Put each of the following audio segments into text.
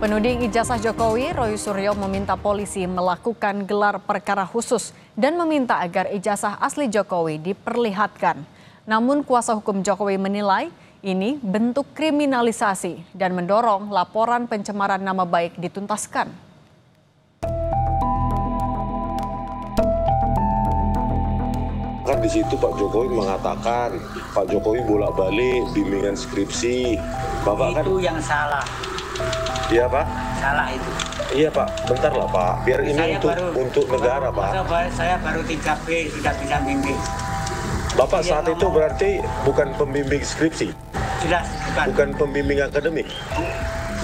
Penuding ijazah Jokowi, Roy Suryo meminta polisi melakukan gelar perkara khusus dan meminta agar ijazah asli Jokowi diperlihatkan. Namun kuasa hukum Jokowi menilai ini bentuk kriminalisasi dan mendorong laporan pencemaran nama baik dituntaskan. Kan di situ Pak Jokowi mengatakan Pak Jokowi bolak-balik bimbingan skripsi. Bapak itu kan yang salah. Iya Pak? Salah itu. Iya Pak, bentar lah Pak. Biar ini untuk negara Pak. Saya baru 3B sudah bisa bimbing. Bapak saat itu berarti bukan pembimbing skripsi? Jelas bukan. Bukan pembimbing akademik?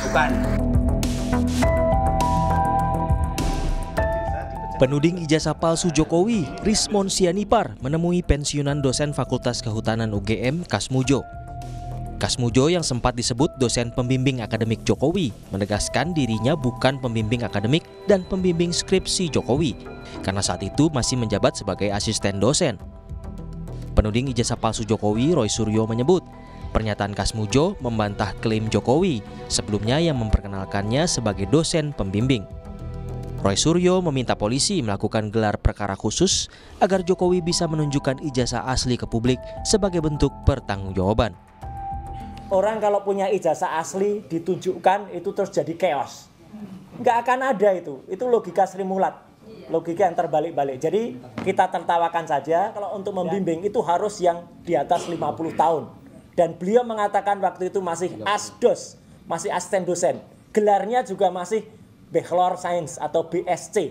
Bukan. Penuding ijazah palsu Jokowi, Rismon Sianipar, menemui pensiunan dosen Fakultas Kehutanan UGM, Kasmujo. Kasmujo yang sempat disebut dosen pembimbing akademik Jokowi menegaskan dirinya bukan pembimbing akademik dan pembimbing skripsi Jokowi karena saat itu masih menjabat sebagai asisten dosen. Penuding ijazah palsu Jokowi, Roy Suryo, menyebut pernyataan Kasmujo membantah klaim Jokowi sebelumnya yang memperkenalkannya sebagai dosen pembimbing. Roy Suryo meminta polisi melakukan gelar perkara khusus agar Jokowi bisa menunjukkan ijazah asli ke publik sebagai bentuk pertanggungjawaban. Orang kalau punya ijazah asli ditunjukkan itu terus jadi chaos. Nggak akan ada itu logika Sri Mulat, logika yang terbalik-balik. Jadi kita tertawakan saja kalau untuk membimbing itu harus yang di atas 50 tahun. Dan beliau mengatakan waktu itu masih asdos, masih asisten dosen. Gelarnya juga masih Bachelor Science atau BSc.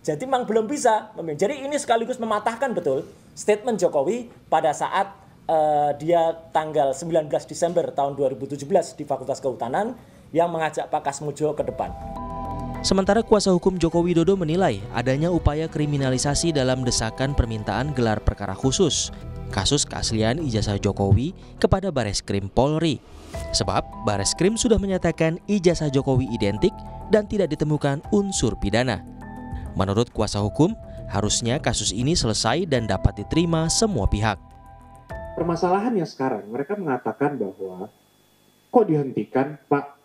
Jadi memang belum bisa. Jadi ini sekaligus mematahkan betul statement Jokowi pada saat dia tanggal 19 Desember tahun 2017 di Fakultas Kehutanan yang mengajak Pak Kasmujo ke depan. Sementara kuasa hukum Joko Widodo menilai adanya upaya kriminalisasi dalam desakan permintaan gelar perkara khusus kasus keaslian ijazah Jokowi kepada Bareskrim Polri. Sebab Bareskrim sudah menyatakan ijazah Jokowi identik dan tidak ditemukan unsur pidana. Menurut kuasa hukum, harusnya kasus ini selesai dan dapat diterima semua pihak. Permasalahannya sekarang mereka mengatakan bahwa kok dihentikan Pak,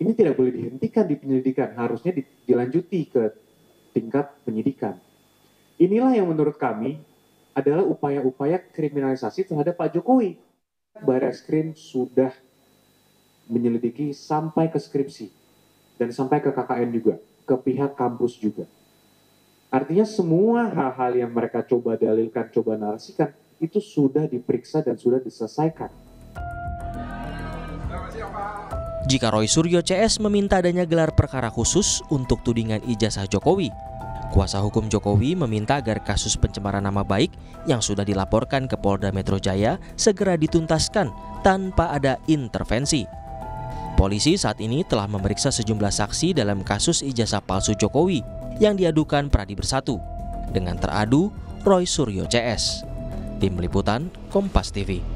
ini tidak boleh dihentikan di penyelidikan, harusnya dilanjuti ke tingkat penyidikan. Inilah yang menurut kami adalah upaya-upaya kriminalisasi terhadap Pak Jokowi. Bareskrim sudah menyelidiki sampai ke skripsi dan sampai ke KKN juga, ke pihak kampus juga. Artinya semua hal-hal yang mereka coba dalilkan, coba narasikan, itu sudah diperiksa dan sudah diselesaikan. Jika Roy Suryo CS meminta adanya gelar perkara khusus untuk tudingan ijazah Jokowi, kuasa hukum Jokowi meminta agar kasus pencemaran nama baik yang sudah dilaporkan ke Polda Metro Jaya segera dituntaskan tanpa ada intervensi. Polisi saat ini telah memeriksa sejumlah saksi dalam kasus ijazah palsu Jokowi yang diadukan Pradi Bersatu dengan teradu Roy Suryo CS. Tim Liputan Kompas TV.